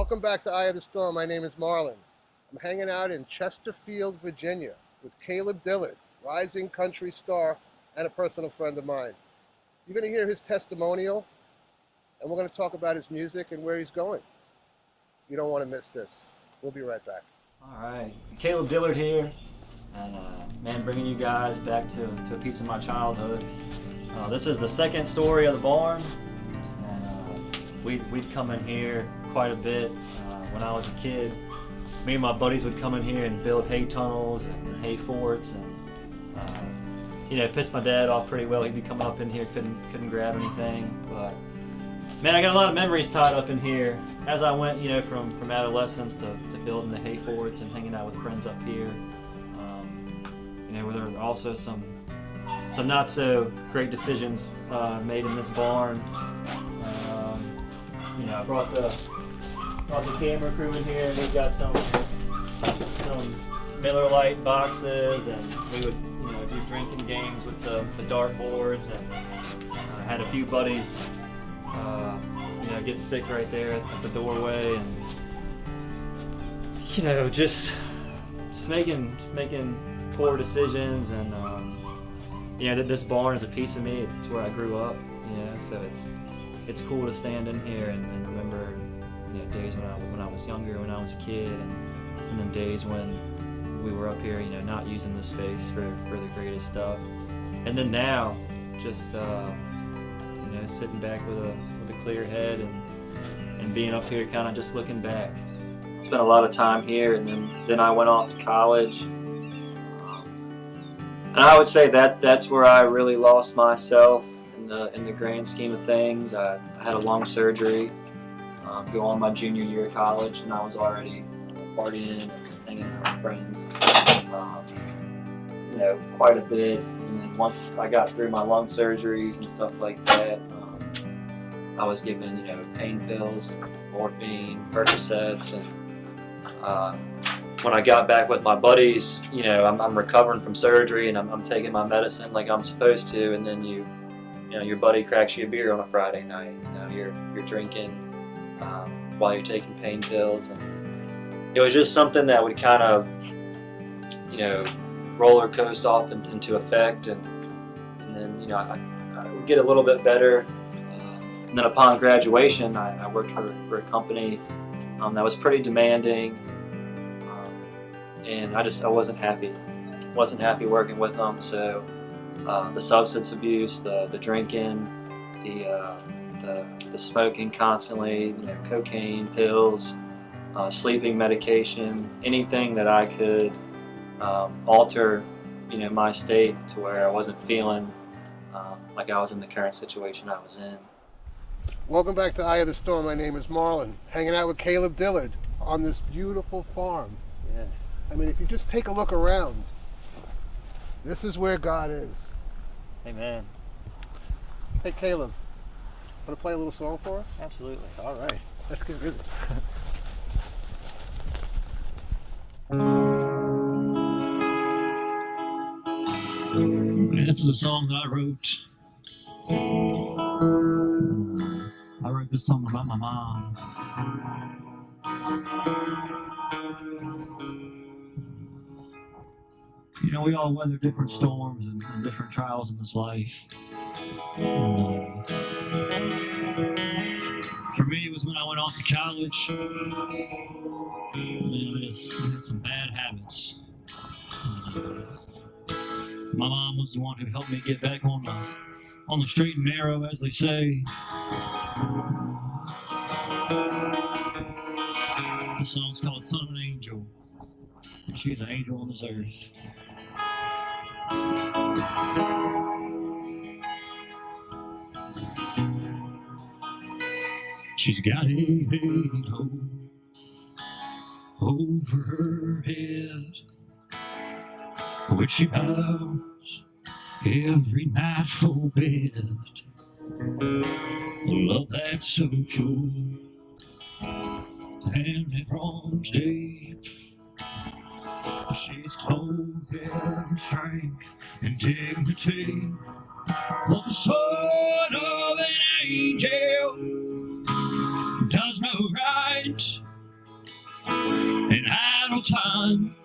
Welcome back to Eye of the Storm. My name is Marlon. I'm hanging out in Chesterfield, Virginia with Caleb Dillard, rising country star and a personal friend of mine. You're going to hear his testimonial, and we're going to talk about his music and where he's going. You don't want to miss this. We'll be right back. All right, Caleb Dillard here, and man, bringing you guys back to a piece of my childhood. This is the second story of the barn, and we'd come in here quite a bit when I was a kid. Me and my buddies would come in here and build hay tunnels and hay forts, and pissed my dad off pretty well. He'd be coming up in here, couldn't grab anything, but man, I got a lot of memories tied up in here as I went, from adolescence to building the hay forts and hanging out with friends up here. Where there were also some not so great decisions made in this barn. I brought the camera crew in here, and we've got some Miller Lite boxes, and we would do drinking games with the dartboards, and I had a few buddies get sick right there at the doorway, and just making poor decisions, and that this barn is a piece of me. It's where I grew up, so it's cool to stand in here and remember days when I was younger, when I was a kid, and then days when we were up here, not using the space for the greatest stuff, and then now just sitting back with a clear head and being up here, kind of just looking back. Spent a lot of time here, and then I went off to college, and I would say that's where I really lost myself in the grand scheme of things. I had a lung surgery go on my junior year of college, and I was already partying and hanging out with friends quite a bit. And then once I got through my lung surgeries and stuff like that, I was given pain pills, morphine, Percocets, and when I got back with my buddies, I'm recovering from surgery, and I'm taking my medicine like I'm supposed to, and then your buddy cracks you a beer on a Friday night. You're drinking while you're taking pain pills, and it was just something that would kind of roller coast off into effect, and then I would get a little bit better, and then upon graduation I worked for a company that was pretty demanding, and I wasn't happy working with them. So the substance abuse, the drinking, the smoking constantly, cocaine, pills, sleeping medication, anything that I could alter my state to where I wasn't feeling like I was in the current situation I was in. Welcome back to Eye of the Storm. My name is Marlon, hanging out with Caleb Dillard on this beautiful farm. Yes. I mean, if you just take a look around, this is where God is. Amen. Hey, Caleb, want to play a little song for us? Absolutely. All right, let's get busy. This is a song that I wrote. I wrote this song about my mom. We all weather different storms and different trials in this life. And, for me, it was when I went off to college. I had some bad habits. And, my mom was the one who helped me get back on the straight and narrow, as they say. The song's called Son of an Angel, and she's an angel on this earth. She's got a halo over her head, which she bows every night for bed. A love that's so pure, and it runs deep. She's clothed in strength and dignity, but the son of an angel does no right time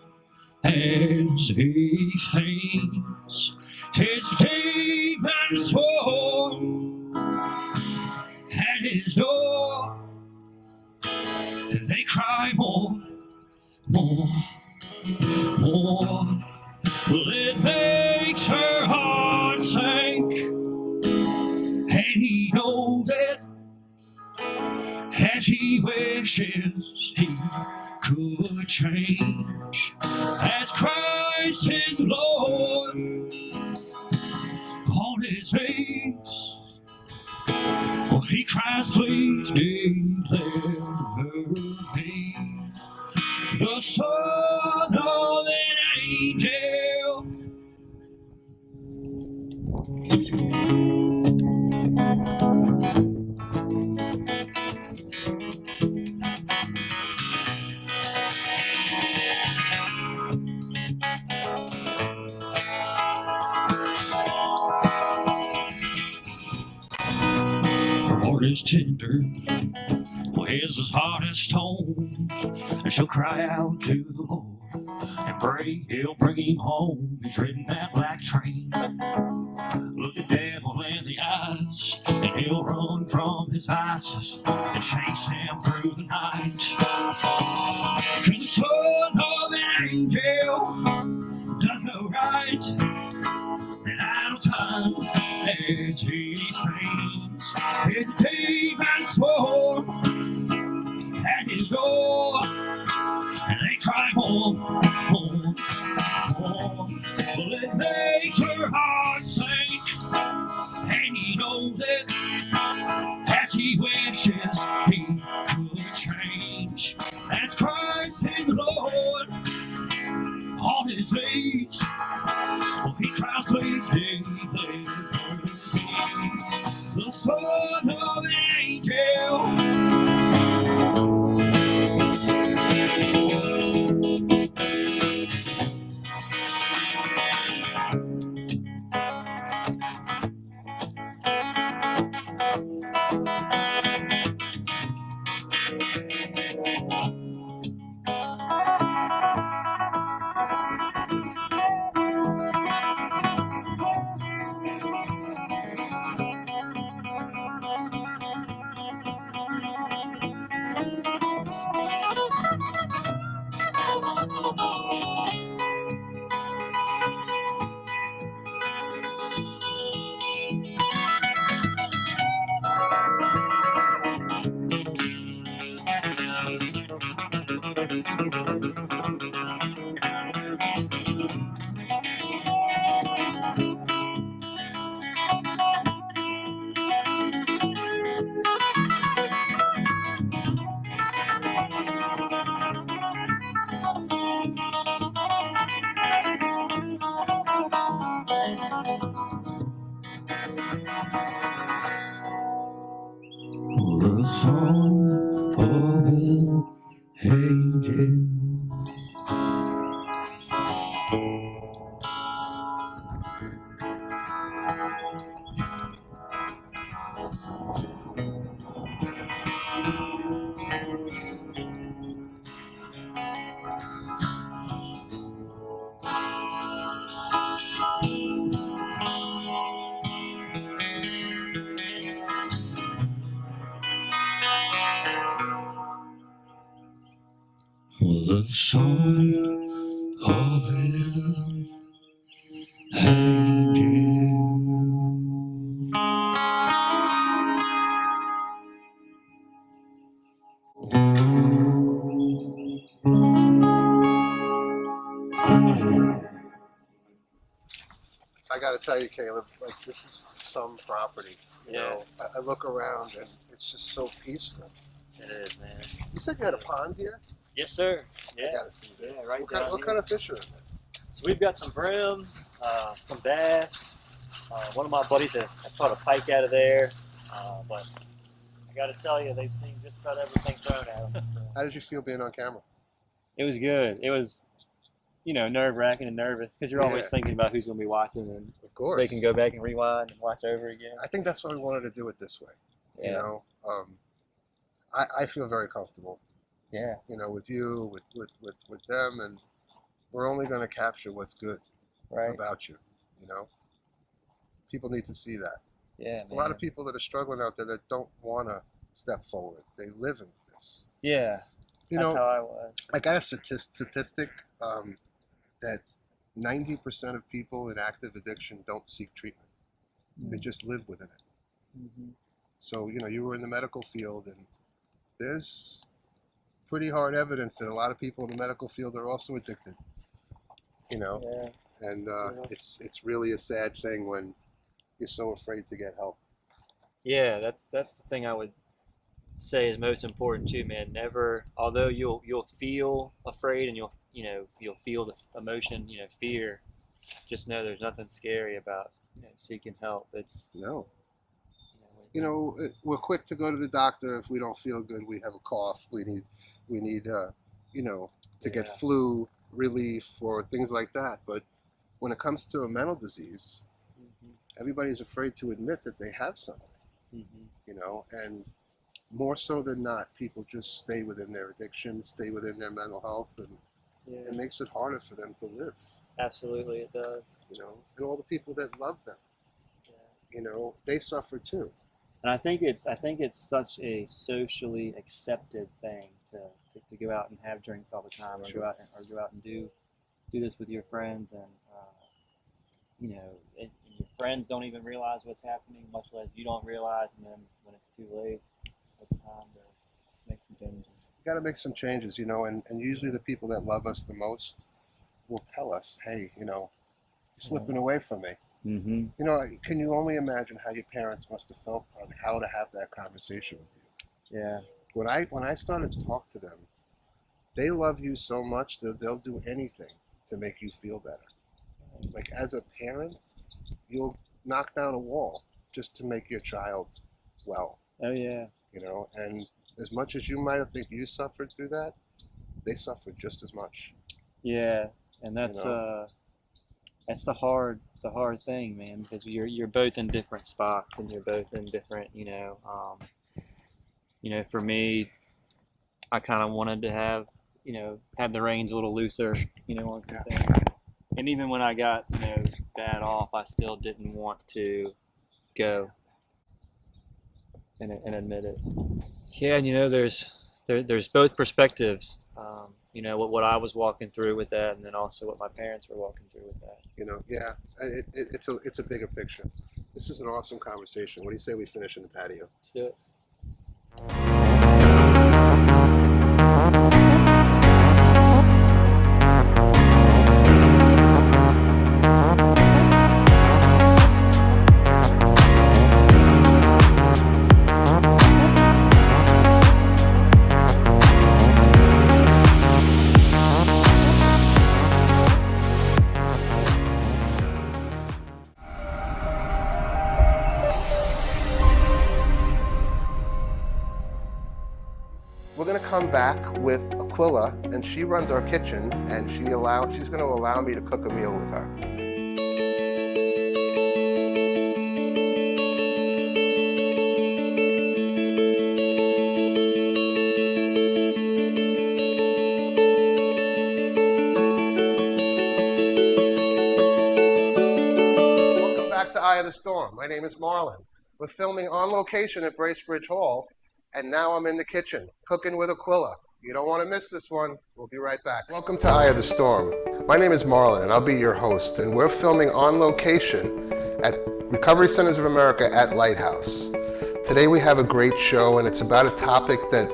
as he faints, his demons sworn at his door. They cry more, more, more. Well, it makes her heart sink, and he knows it as he wishes he could change, as Christ his Lord on his knees. Oh, he cries, please deliver me, the son of an angel. Her heart is tender, his is hard as stone, and she'll cry out to the Lord and pray he'll bring him home. He's ridden that black train, look the devil in the eyes, and he'll run from his vices and chase him through the night. 'Cause the son of an angel does no right, and idle time as he faints, his demons sworn at his door, and they cry more, more, more. Well, it makes her heart sink, and he knows it as he wishes he could change, as Christ his Lord on his knees. Oh, he cries, please deliver me, the son of an angel. The song of an angel. The song of an angel. I got to tell you, Caleb, like, this is some property. You know, I look around and it's just so peaceful. It is, man. You said you had a pond here? Yes, sir. I Yeah. got to see this. Yeah, right what down kind, what here. kind of fish are in there? So we've got some brim, some bass. One of my buddies had caught a pike out of there, but I got to tell you, they've seen just about everything thrown at them. How did you feel being on camera? It was good. It was, nerve-wracking and nervous because you're always Yeah. thinking about who's going to be watching, and Of course. they can go back and rewind and watch over again. I think that's why we wanted to do it this way. Yeah. You know, I feel very comfortable. Yeah. You know, with you, with them, and we're only going to capture what's good Right. about you. You know, people need to see that. Yeah. There's a lot of people that are struggling out there that don't want to step forward. They live in this. Yeah. You That's know, how I was. I got a statistic that 90% of people in active addiction don't seek treatment. They just live within it. Mm-hmm. So, you know, you were in the medical field, and there's pretty hard evidence that a lot of people in the medical field are also addicted. You know, Yeah. and Yeah. it's really a sad thing when you're so afraid to get help. Yeah. That's the thing I would say is most important too, man. Never, although you'll feel afraid and you'll feel the emotion, fear. Just know there's nothing scary about seeking help. It's No. you know, You know, we're quick to go to the doctor if we don't feel good. We have a cough. We need, you know, to get Yeah. flu relief or things like that. But when it comes to a mental disease, Mhm. everybody's afraid to admit that they have something. Mhm. You know, and more so than not, people just stay within their addiction, stay within their mental health, and Yeah. it makes it harder for them to live. Absolutely, it does. You know, and all the people that love them, Yeah. you know, they suffer too. And I think it's such a socially accepted thing to go out and have drinks all the time, or Sure. go out and do this with your friends, and your friends don't even realize what's happening, much less you don't realize, and then when it's too late, it's time to make some changes. You got to make some changes, you know, and usually the people that love us the most will tell us, hey, you know, you're slipping away from me. Mm-hmm. You know, can you only imagine how your parents must have felt on how to have that conversation with you? Yeah. When I started to talk to them, they love you so much that they'll do anything to make you feel better. Like as a parent, you'll knock down a wall just to make your child well, Oh yeah. you know, and as much as you might have think you suffered through that, they suffered just as much. Yeah. And that's You know? that's the hard thing, man, because you're both in different spots, and you're both in different, for me, I kind of wanted to have the reins a little looser, on some things. And even when I got, bad off, I still didn't want to go and admit it. Yeah, and there's both perspectives. What I was walking through with that, and then also what my parents were walking through with that. You know, yeah, it's a bigger picture. This is an awesome conversation. What do you say we finish in the patio? Let's do it. We're gonna come back with Aquila, and she runs our kitchen, and she's gonna allow me to cook a meal with her. Welcome back to Eye of the Storm. My name is Marlon. We're filming on location at Bracebridge Hall, and now I'm in the kitchen, cooking with Aquila. You don't want to miss this one. We'll be right back. Welcome to Eye of the Storm. My name is Marlon, and I'll be your host, and we're filming on location at Recovery Centers of America at Lighthouse. Today we have a great show, and it's about a topic that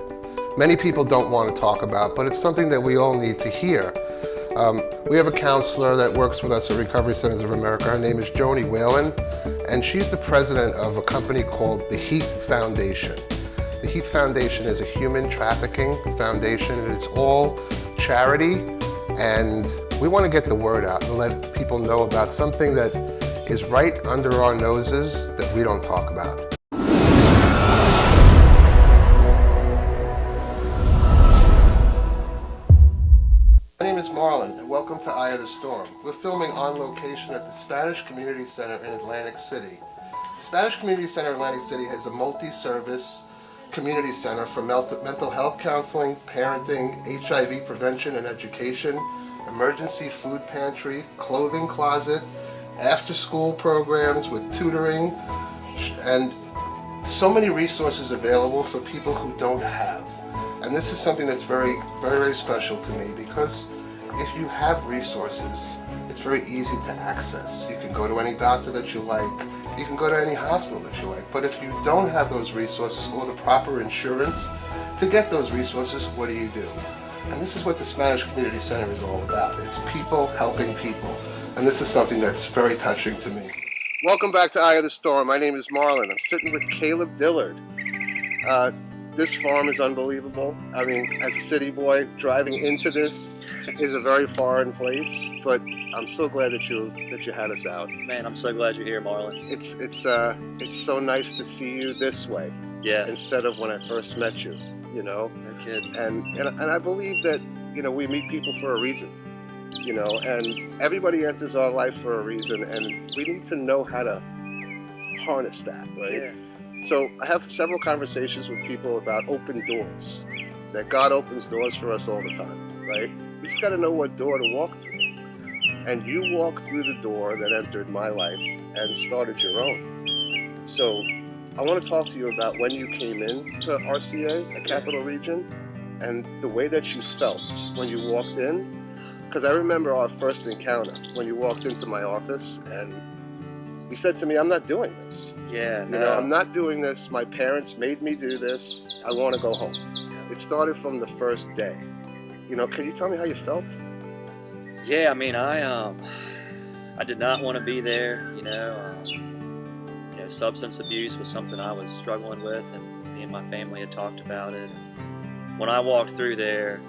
many people don't want to talk about, but it's something that we all need to hear. We have a counselor that works with us at Recovery Centers of America. Her name is Joni Whalen, and she's the president of a company called the HEAT Foundation. The HEAT Foundation is a human trafficking foundation. It is all charity, and we want to get the word out and let people know about something that is right under our noses that we don't talk about. My name is Marlon, and welcome to Eye of the Storm. We're filming on location at the Spanish Community Center in Atlantic City. The Spanish Community Center in Atlantic City has a multi-service Community Center for mental health counseling, parenting, HIV prevention and education, emergency food pantry, clothing closet, after-school programs with tutoring, and so many resources available for people who don't have. And this is something that's very, very, very special to me, because if you have resources, it's very easy to access. You can go to any doctor that you like, you can go to any hospital that you like, but if you don't have those resources or the proper insurance to get those resources, what do you do? And this is what the Spanish Community Center is all about. It's people helping people. And this is something that's very touching to me. Welcome back to Eye of the Storm. My name is Marlon. I'm sitting with Caleb Dillard. This farm is unbelievable. I mean, as a city boy, driving into this is a very foreign place, but I'm so glad that you had us out. Man, I'm so glad you're here, Marlon. It's so nice to see you this way. Yes. Instead of when I first met you, you know. No kidding. And I believe that, you know, we meet people for a reason, you know, and everybody enters our life for a reason, and we need to know how to harness that, right? Yeah. So I have several conversations with people about open doors, that God opens doors for us all the time, right? We just got to know what door to walk through. And you walked through the door that entered my life and started your own. So I want to talk to you about when you came in to RCA, the Capital Region, and the way that you felt when you walked in. Because I remember our first encounter when you walked into my office and you said to me, I'm not doing this. Yeah, You know, I'm not doing this. My parents made me do this. I want to go home. It started from the first day. You know, can you tell me how you felt? Yeah, I mean, I did not want to be there. You know, substance abuse was something I was struggling with, and me and my family had talked about it. When I walked through there,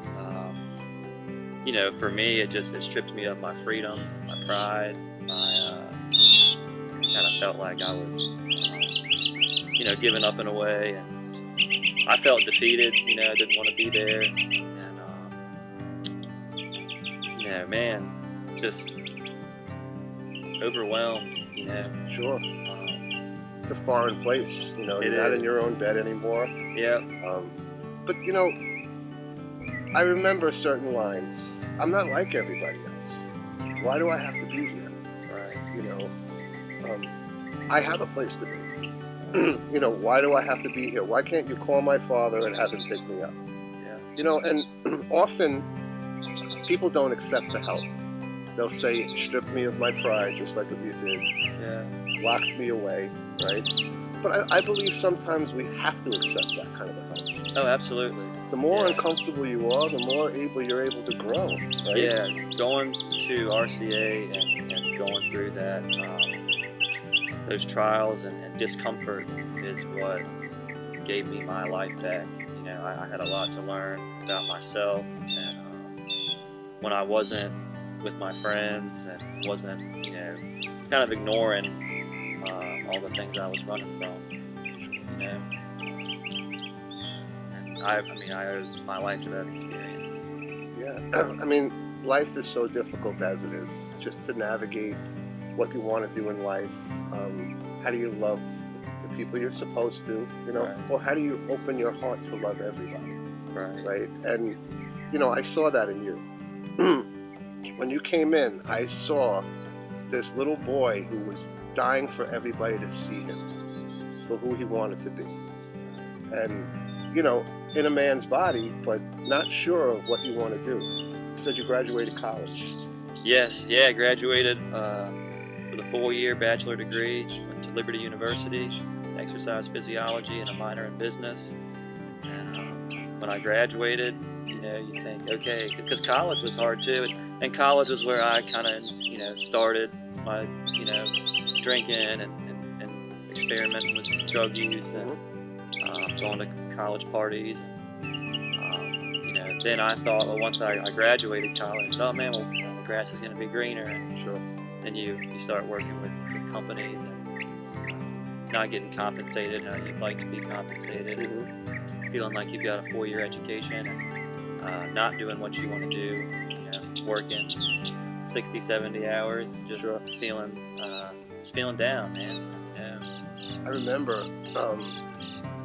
you know, for me, it stripped me of my freedom, my pride, kind of felt like I was, you know, giving up in a way, and I felt defeated. You know, I didn't want to be there, and you know, man, just overwhelmed. You know, Sure. It's a foreign place. You know, you're not in your own bed anymore. Yeah. But you know, I remember certain lines. I'm not like everybody else. Why do I have to be here? Right. You know, I have a place to be. You know, why do I have to be here? Why can't you call my father and have him pick me up? Yeah. You know, and often people don't accept the help. They'll say, strip me of my pride, just like what you did. Yeah. Locked me away, right? But I believe sometimes we have to accept that kind of a help. Oh, absolutely. The more Yeah. uncomfortable you are, the more you're able to grow, right? Yeah, going to RCA and going through that, those trials and discomfort is what gave me my life back. You know, I had a lot to learn about myself, and when I wasn't with my friends and wasn't, you know, kind of ignoring all the things I was running from, you know. And I mean, I owe my life to that experience. Yeah. I mean, life is so difficult as it is. Just to navigate what you want to do in life. How do you love the people you're supposed to, you know? Right. Or how do you open your heart to love everybody, Right. right? And, you know, I saw that in you. When you came in, I saw this little boy who was dying for everybody to see him for who he wanted to be. And, you know, in a man's body, but not sure of what you want to do. You said you graduated college. Yes, yeah, I graduated with a 4-year bachelor degree, went to Liberty University, exercise physiology and a minor in business. And when I graduated, you know, you think, okay, because college was hard too, and college was where I kind of, you know, started my, you know, drinking and experimenting with drug use and going to college parties. And, you know, then I thought, well, once I graduated college, oh man, well, the grass is going to be greener. And Sure. then you start working with companies and not getting compensated how you'd like to be compensated, feeling like you've got a 4-year education and not doing what you want to do, you know, working 60, 70 hours, and just feeling down, man. Yeah. I remember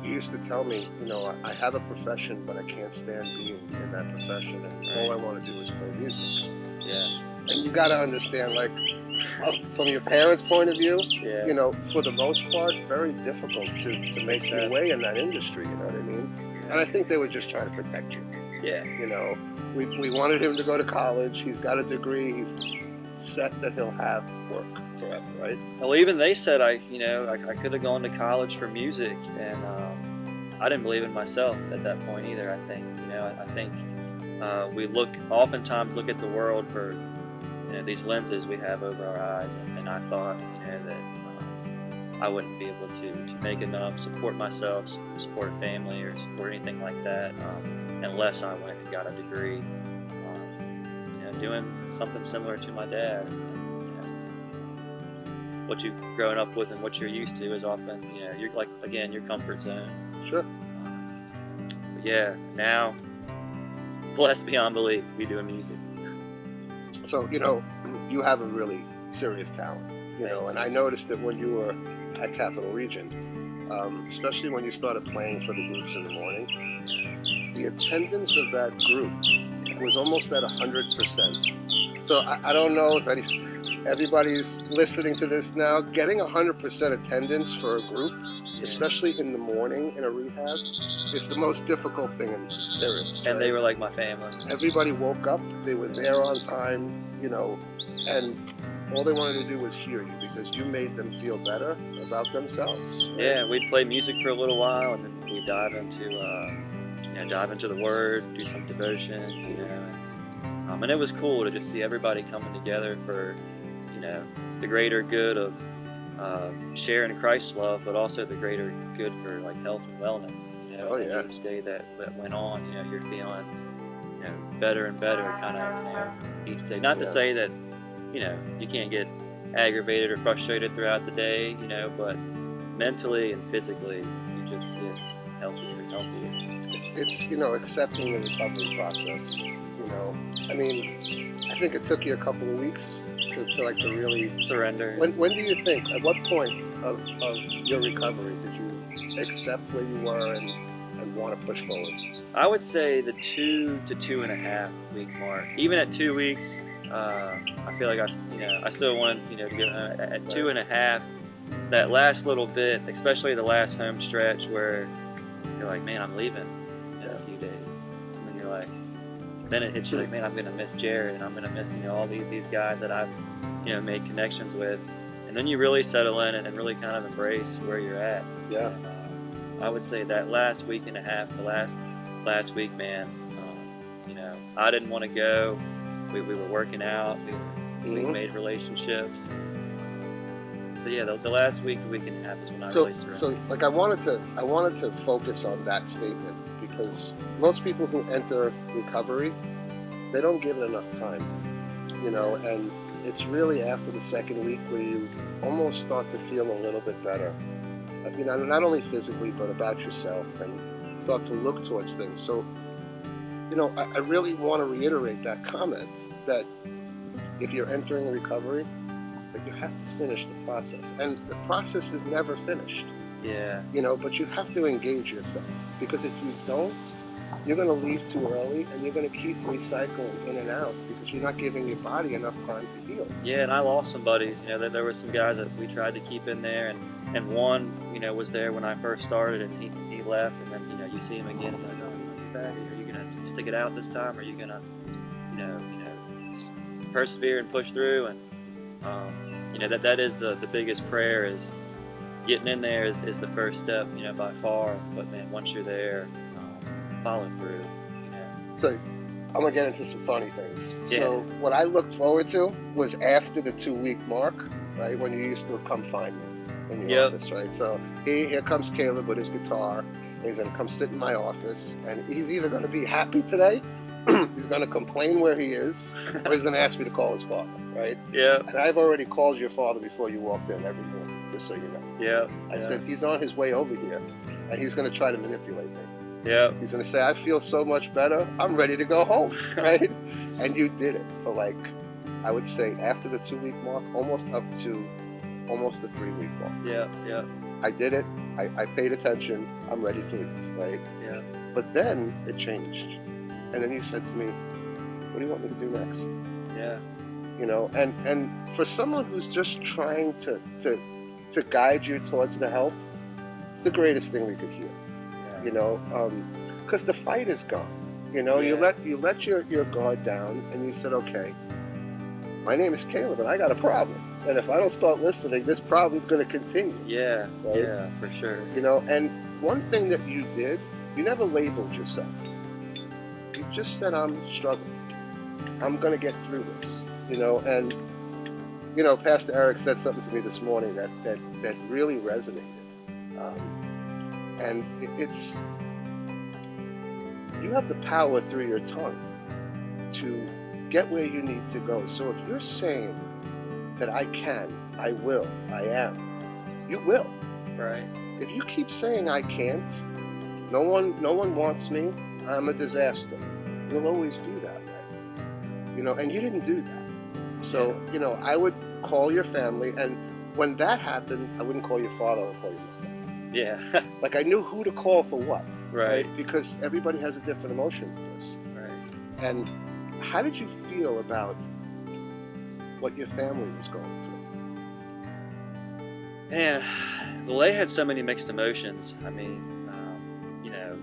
he used to tell me, you know, I have a profession, but I can't stand being in that profession, and all I want to do is play music. Yeah. And you got to understand, like, from your parents' point of view, Yeah. you know, for the most part, very difficult to make your way in that industry, you know what I mean? And I think they were just trying to protect you. Yeah. You know, we wanted him to go to college. He's got a degree. He's set that he'll have work forever, right? Well, even they said I could have gone to college for music, and I didn't believe in myself at that point either. I think, I think we oftentimes look at the world for, these lenses we have over our eyes, and I thought, that I wouldn't be able to make enough, support myself, support a family, or support anything like that, unless I went and got a degree, doing something similar to my dad. What you've grown up with and what you're used to is often, you're like, again, your comfort zone. Sure. But yeah, now, blessed beyond belief to be doing music. So, you have a really serious talent, and I noticed that when you were at Capital Region, especially when you started playing for the groups in the morning, the attendance of that group was almost at 100%. So I don't know if everybody's listening to this now. Getting 100% attendance for a group, especially in the morning in a rehab, is the most difficult thing there is. And they were like my family. Everybody woke up, they were there on time, and all they wanted to do was hear you because you made them feel better about themselves. Right? Yeah, we'd play music for a little while, and then we'd dive into the Word, do some devotions, and it was cool to just see everybody coming together for, the greater good of sharing Christ's love, but also the greater good for like health and wellness. Oh, yeah. Each day that went on, you're feeling, better and better, kind of, each day. Not to say that, you can't get aggravated or frustrated throughout the day, but mentally and physically, you just get healthier and healthier. It's accepting the recovery process. I mean, I think it took you a couple of weeks to really surrender. When do you think? At what point of your recovery did you accept where you were and want to push forward? I would say the 2 to 2.5 week mark. Even at 2 weeks, I feel like I still wanted to go at 2.5. That last little bit, especially the last home stretch, where you're like, man, I'm leaving in a few days. And then you're like, then it hits you like, man, I'm gonna miss Jared, and I'm gonna miss all these guys that I've made connections with, and then you really settle in and really kind of embrace where you're at. Yeah. And, I would say that last week and a half to last week, man, I didn't want to go. We were working out. We made relationships. So yeah, the last week to week and a half is when I really surrendered. So like I wanted to focus on that statement because most people who enter recovery, they don't give it enough time, and it's really after the second week where you almost start to feel a little bit better, not only physically but about yourself, and start to look towards things. So, I really want to reiterate that comment that if you're entering recovery, that you have to finish the process, and the process is never finished. Yeah. But you have to engage yourself, because if you don't, you're going to leave too early, and you're going to keep recycling in and out because you're not giving your body enough time to heal. Yeah, and I lost some buddies. There were some guys that we tried to keep in there, and one, was there when I first started, and he left, and then you see him again, and like, oh, you back? Are you going to stick it out this time? Or are you going to, persevere and push through? And that is the biggest prayer, is getting in there is the first step, by far. But man, once you're there, follow through. So I'm gonna get into some funny things. Yeah. So what I looked forward to was after the 2 week mark, right, when you used to come find me in the office, right? So here comes Caleb with his guitar. He's gonna come sit in my office, and he's either gonna be happy today, he's gonna complain where he is, or he's gonna ask me to call his father, right? Yeah. And I've already called your father before you walked in every morning, just so you know. Yeah. I said he's on his way over here, and he's gonna try to manipulate me. Yeah. He's going to say, I feel so much better. I'm ready to go home, right? And you did it for I would say after the 2 week mark, almost up to almost the 3-week mark. Yeah, yeah, I did it. I paid attention. I'm ready to leave, right? yeah, But then it changed. And then you said to me, what do you want me to do next? yeah, You know, and for someone who's just trying to guide you towards the help, it's the greatest thing we could hear. yeah. You know, because the fight is gone. You know, you Yeah. let your guard down, and you said, okay, my name is Caleb, and I got a problem. And if I don't start listening, this problem is going to continue. Yeah, Right? yeah, for sure. You know, and one thing that you did, you never labeled yourself. You just said, I'm struggling. I'm going to get through this. You know, and, you know, Pastor Eric said something to me this morning that really resonated. And it's, you have the power through your tongue to get where you need to go. So if you're saying that I can, I will, I am, you will. Right. If you keep saying I can't, no one wants me, I'm a disaster, you'll always be that way. You know, and you didn't do that. So, you know, I would call your family, and when that happened, I wouldn't call your father, I would call your mother. Yeah. Like I knew who to call for what, Right. Because everybody has a different emotion with this. Right. And how did you feel about what your family was going through? Man, well, they had so many mixed emotions. I mean, you know,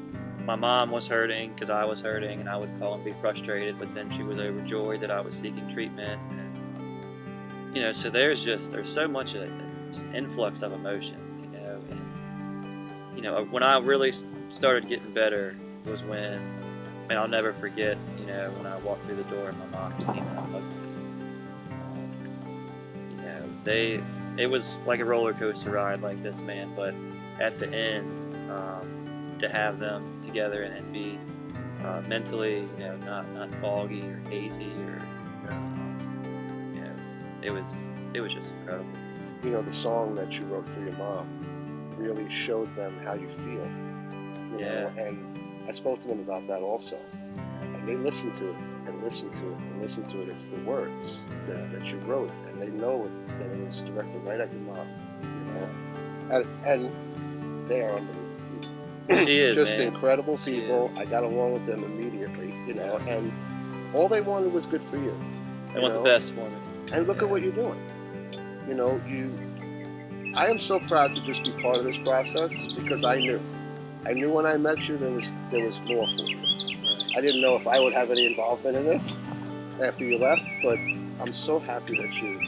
my mom was hurting because I was hurting, and I would call and be frustrated, but then she was overjoyed that I was seeking treatment. And, you know, so there's so much of just influx of emotions, you know. And, you know, when I really started getting better was when, man, I'll never forget, you know, when I walked through the door and my mom just came out and hugged me. You know, it was like a roller coaster ride like this, man, but at the end, to have them together and be mentally, you know, not foggy or hazy or, you know, it was just incredible. You know, the song that you wrote for your mom really showed them how you feel. You know, and I spoke to them about that also. And they listened to it and listened to it and listened to it. It's the words that you wrote, and they know that it was directed right at your mom. You know, and they are unbelievable. She is, just man. incredible She people. is. I got along with them immediately. You know, and all they wanted was good for you. They want the best for me. And look at what you're doing. You know, I am so proud to just be part of this process because I knew when I met you there was more for you. I didn't know if I would have any involvement in this after you left, but I'm so happy that you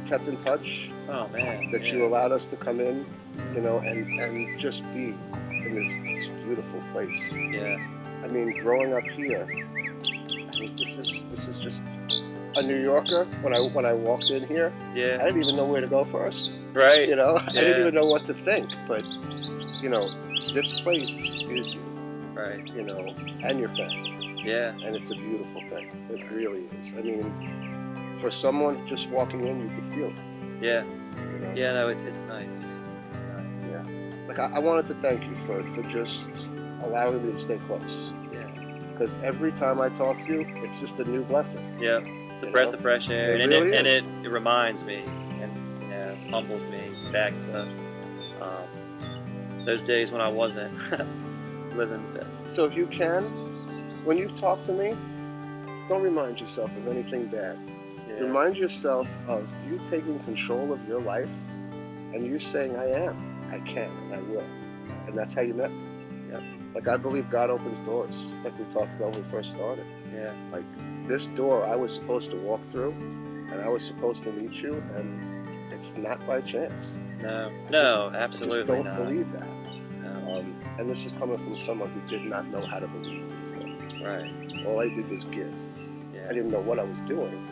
kept in touch. Oh man. That you allowed us to come in, you know, and just be in this beautiful place. Yeah. I mean, growing up here, I mean, this is just a New Yorker. When I walked in here, Yeah. I didn't even know where to go first. Right. You know, Yeah. I didn't even know what to think. But you know, this place is you. Right. You know, and your family. Yeah. And it's a beautiful thing. It really is. I mean, for someone just walking in, you could feel it. Yeah. You know? Yeah. No, it's nice. It's nice. Yeah. Like I wanted to thank you for just allowing me to stay close. Yeah. Because every time I talk to you, it's just a new blessing. Yeah. It's a You breath know? of fresh air, It and really it is. reminds me and, you know, humbles me back to those days when I wasn't living the best. So if you can, when you talk to me, don't remind yourself of anything bad. Yeah. Remind yourself of you taking control of your life and you saying, I am, I can, and I will. And that's how you met me. Yep. Like I believe God opens doors, like we talked about when we first started. Yeah. Like this door I was supposed to walk through and I was supposed to meet you, and it's not by chance. No. I No. just Absolutely don't not. believe that. No. And this is coming from someone who did not know how to believe before. Right. All I did was give. Yeah. I didn't know what I was doing.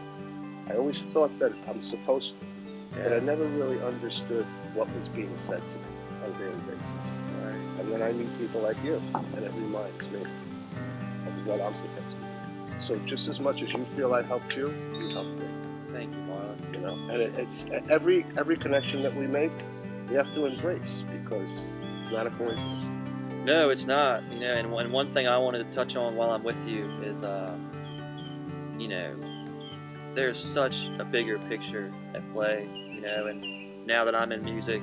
I always thought that I'm supposed to, but I Yeah. never really understood what was being said to me on a daily basis. Right. And then I meet people like you, and it reminds me of what I'm supposed to do. So just as much as you feel I helped you, you helped me. Thank you, Marlon. You know, and it's every connection that we make, we have to embrace because it's not a coincidence. No, it's not. You know, and one thing I wanted to touch on while I'm with you is, you know, there's such a bigger picture at play. You know, and now that I'm in music,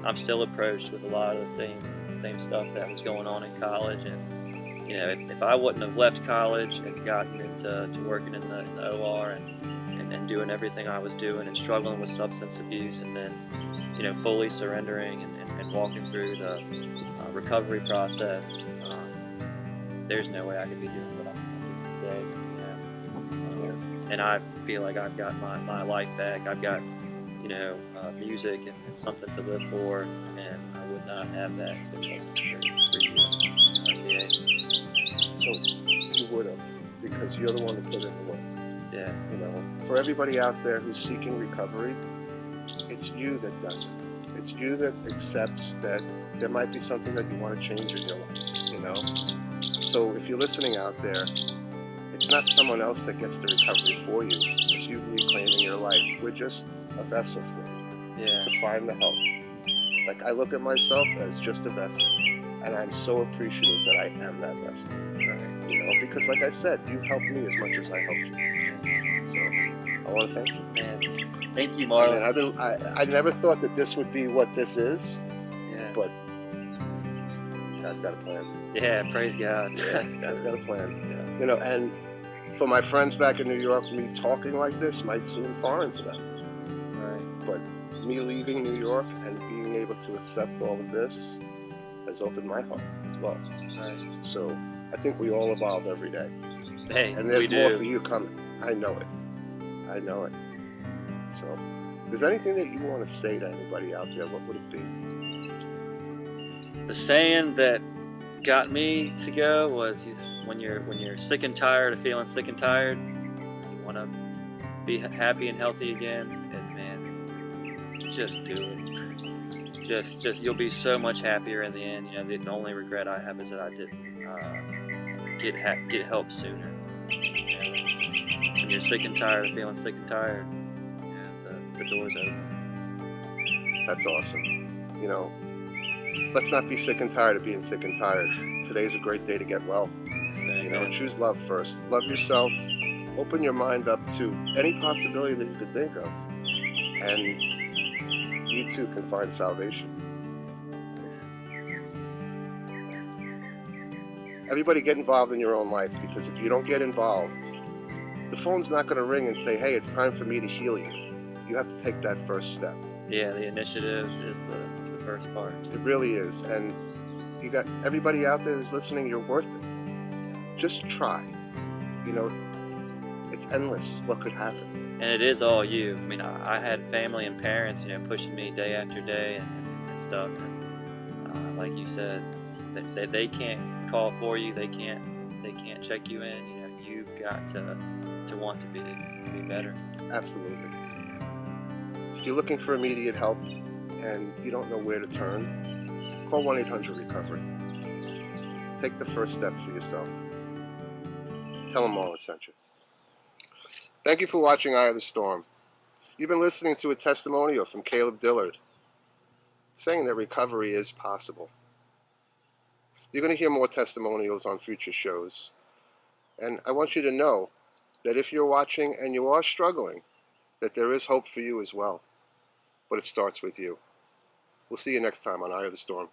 I'm still approached with a lot of the same stuff that was going on in college. And if I wouldn't have left college and gotten into working in the OR and doing everything I was doing and struggling with substance abuse, and then fully surrendering and walking through the recovery process, there's no way I could be doing what I'm doing today. And I feel like I've got my life back. I've got music and something to live for, and I would not have that if it wasn't for RCA. So you would have, because you're the one who put in the work. Yeah. For everybody out there who's seeking recovery, it's you that does it. It's you that accepts that there might be something that you want to change in your life, So if you're listening out there, it's not someone else that gets the recovery for you. It's you reclaiming your life. We're just a vessel for you to find the help. Like, I look at myself as just a vessel, and I'm so appreciative that I am that vessel. Right? Because like I said, you helped me as much as I helped you. So I want to thank you. Man, thank you, Marlon. I never thought that this would be what this is, but God's got a plan. Yeah, praise God. God's got a plan. And for my friends back in New York, me talking like this might seem foreign to them. Right. But me leaving New York and being able to accept all of this has opened my heart as well. Right. So I think we all evolve every day. Hey, and there's we more do. for you coming. I know it. I know it. So, if there's anything that you want to say to anybody out there, what would it be? The saying that got me to go was, when you're sick and tired of feeling sick and tired, you want to be happy and healthy again, and man, just do it. Just you'll be so much happier in the end. The only regret I have is that I didn't get help sooner. When you're sick and tired of feeling sick and tired, the door's open. That's awesome. Let's not be sick and tired of being sick and tired. Today's a great day to get well. Choose love first. Love yourself. Open your mind up to any possibility that you could think of, and you too can find salvation. Everybody get involved in your own life, because if you don't get involved, the phone's not going to ring and say, hey, it's time for me to heal you. You have to take that first step. Yeah, the initiative is the first part. It really is. And you got everybody out there who's listening, you're worth it. Just try. It's endless what could happen. And it is all you. I mean, I had family and parents, pushing me day after day and stuff. And like you said, they can't call for you. They can't check you in. You've got to want to be better. Absolutely. If you're looking for immediate help and you don't know where to turn, call 1-800-RECOVERY. Take the first steps for yourself. Tell them Marlon sent you. Thank you for watching Eye of the Storm. You've been listening to a testimonial from Caleb Dillard, saying that recovery is possible. You're going to hear more testimonials on future shows. And I want you to know that if you're watching and you are struggling, that there is hope for you as well. But it starts with you. We'll see you next time on Eye of the Storm.